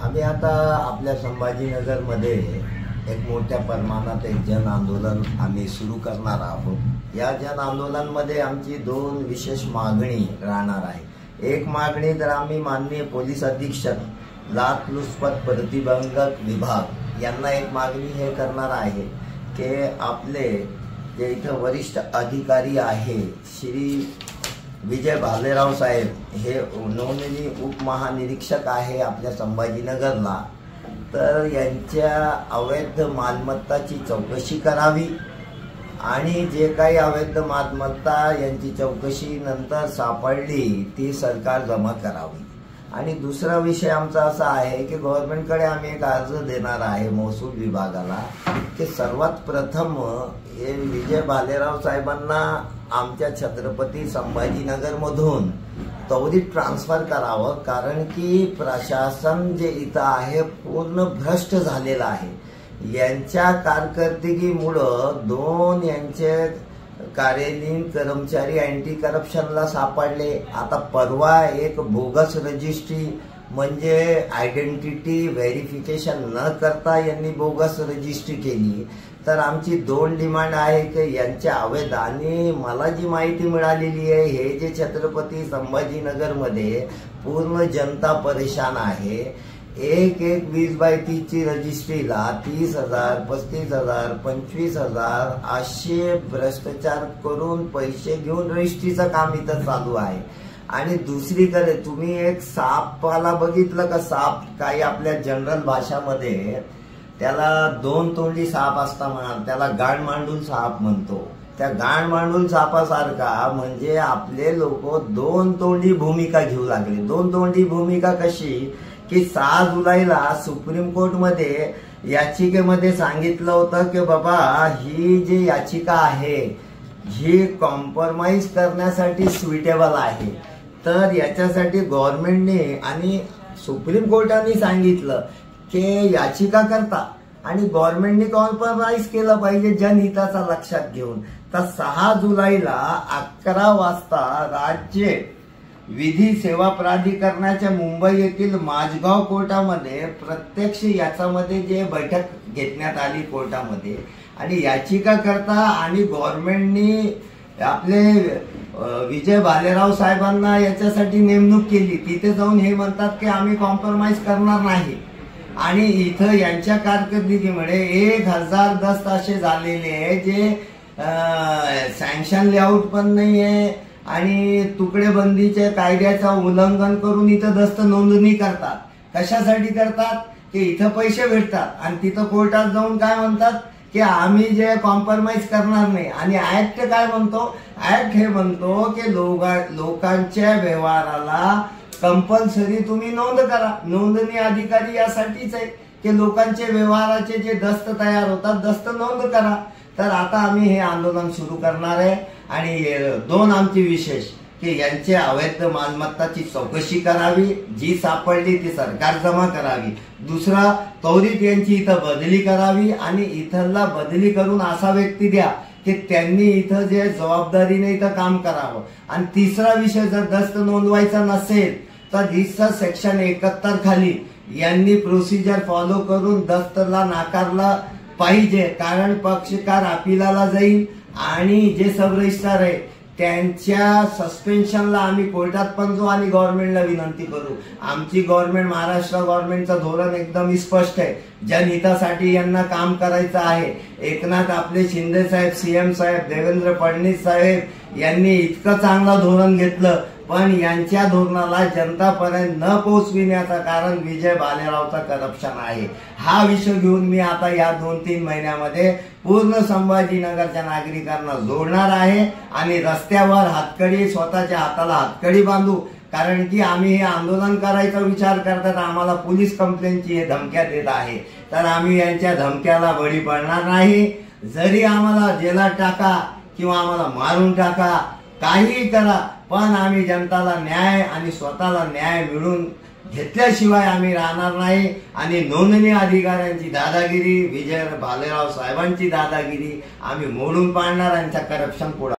आम्ही आता आपल्या संभाजीनगरमध्ये एक मोठ्या प्रमाणात एक जन आंदोलन आम्ही सुरू करणार आहोत। या जन आंदोलनामध्ये आमची दोन विशेष मागणी राहणार आहे। एक मागणी तर आम्ही माननीय पोलीस अधीक्षक लाचलुचपत प्रतिबंधक विभाग यांना एक मागणी हे करणार आहे की आपले जे इथं वरिष्ठ अधिकारी आहे श्री विजय भालेराव साहेब हे नोंदणी उपमहानिरीक्षक आहे आपल्या संभाजीनगरला, तर यांच्या अवैध मालमत्ताची चौकशी करावी आणि जे काही अवैध मालमत्ता यांची चौकशी नंतर सापडली ती सरकार जमा करावी। आणि दुसरा विषय आमचा असा आहे की गव्हर्नमेंटकडे आम्ही एक अर्ज देणार आहे महसूल विभागाला की सर्वात प्रथम हे विजय भालेराव साहेबांना आमच्या छत्रपती संभाजीनगर मधून त्वरित ट्रान्सफर करावं, कारण की प्रशासन जे इथं आहे पूर्ण भ्रष्ट झालेलं आहे। यांच्या कारकिर्दीमुळं दोन यांचे कार्यालयीन कर्मचारी अँटी करप्शनला सापडले। आता परवा एक बोगस रजिस्ट्री म्हणजे आयडेंटिटी व्हेरिफिकेशन न करता यांनी बोगस रजिस्ट्री केली। तर आमची दोन डिमांड आहे की यांच्या अवैध, आणि मला जी माहिती मिळालेली आहे हे जे छत्रपती संभाजीनगरमध्ये पूर्ण जनता परेशान आहे। एक 20/30 ची रजिस्ट्रीला 30,000, 35,000, 25,000 असे भ्रष्टाचार करून पैसे घेऊन रजिस्ट्रीचं काम इथं चालू आहे। आणि दुसरीकडे तुम्ही एक सापाला बघितलं का? साप काही आपल्या जनरल भाषामध्ये त्याला दोन तोंडी साप असता म्हणा, त्याला गाण मांडून साप म्हणतो। त्या गाण मांडून सापासारखा म्हणजे आपले लोक दोन तोंडी भूमिका घेऊ लागले। दोन तोंडी भूमिका कशी की 6 जुलैला सुप्रीम कोर्टमध्ये याचिकेमध्ये सांगितलं होतं की बाबा ही जी याचिका आहे ही कॉम्प्रोमाइज करण्यासाठी सुइटेबल आहे, तर याच्यासाठी गव्हर्नमेंटने आणि सुप्रीम कोर्टाने सांगितलं की याचिका करता आणि गव्हर्नमेंटने कॉम्प्रोमाइज केलं पाहिजे जनहिताचा लक्षात घेऊन। तर 6 जुलैला 11 वाजता राज्य विधी सेवा प्राधिकरणाच्या मुंबई येथील माझगाव कोर्टामध्ये प्रत्यक्ष याच्यामध्ये जे बैठक घेण्यात आली कोर्टामध्ये, आणि याचिका करता आणि गव्हर्नमेंटनी आपले विजय भालेराव साहेबांना याच्यासाठी नेमणूक केली। तिथे जाऊन हे म्हणतात की आम्ही कॉम्प्रोमाइज करणार नाही। आणि इथं यांच्या कारकिर्दीमुळे 1000 दस्त असे झालेले आहे जे सँक्शन लेआउट पण नाही आहे आणि तुकडेबंदीच्या कायद्याचं उल्लंघन करून इथं दस्त नोंदणी करतात। कशासाठी करतात की इथं पैसे भेटतात आणि तिथं कोर्टात जाऊन काय म्हणतात की आम्ही जे कॉम्प्रोमाइज करणार नाही। आणि ऍक्ट काय म्हणतो? ऍक्ट हे म्हणतो की लोकांच्या व्यवहाराला कंपल्सरी तुम्ही नोंद करा। नोंदणी अधिकारी यासाठीच आहे की लोकांचे व्यवहाराचे जे दस्त तयार होतात दस्त नोंद करा। तर आता आम्ही हे आंदोलन सुरू करणार आहे आणि दोन आमची विशेष की यांचे अवैध मालमत्ताची चौकशी करावी, जी सापडली ती सरकार जमा करावी। दुसरा, त्वरित यांची इथं बदली करावी आणि इथला बदली करून असा व्यक्ती द्या की त्यांनी इथं जे जबाबदारीने इथं काम करावं। आणि तिसरा विषय, जर दस्त नोंदवायचा नसेल तर दिसतं सेक्शन 71 खाली यांनी प्रोसिजर फॉलो करून दस्तला नाकारला पाहिजे, कारण पक्षकार अपिलाला जाईल आणि जे सब रजिस्ट्रार आहे त्यांच्या सस्पेन्शनला आम्ही कोर्टात पण जाऊ आणि गव्हर्नमेंटला विनंती करू। आमची गव्हर्नमेंट, महाराष्ट्र गव्हर्नमेंटचं धोरण एकदम स्पष्ट आहे, जनहितासाठी यांना काम करायचं आहे। एकनाथ आपले शिंदे साहेब, सीएम साहेब, देवेंद्र फडणवीस साहेब यांनी इतकं चांगलं धोरण घेतलं, पण यांच्या धोरणाला जनतापर्यंत न पोहोचविण्याचं कारण विजय भालेरावचा करप्शन आहे। हा विषय घेऊन मी आता या 2-3 महिन्यामध्ये पूर्ण संभाजीनगरच्या नागरिकांना जोडणार आहे आणि रस्त्यावर हातकडी, स्वतःच्या हाताला हातकडी बांधू, कारण की आम्ही हे आंदोलन करायचा विचार करतात आम्हाला पोलीस कंप्लेंटची धमक्या देत आहे। तर आम्ही यांच्या धमक्याला बळी पडणार नाही। जरी आम्हाला जेलात टाका किंवा आम्हाला मारून टाका, काही करा, पण आम्ही जनताला न्याय आणि स्वतःला न्याय मिळून घेतल्याशिवाय आम्ही राहणार नाही। आणि नोंदणी अधिकाऱ्यांची दादागिरी, विजय भालेराव साहेबांची दादागिरी आम्ही मोडून पाडणार, यांच्या करप्शन पुढे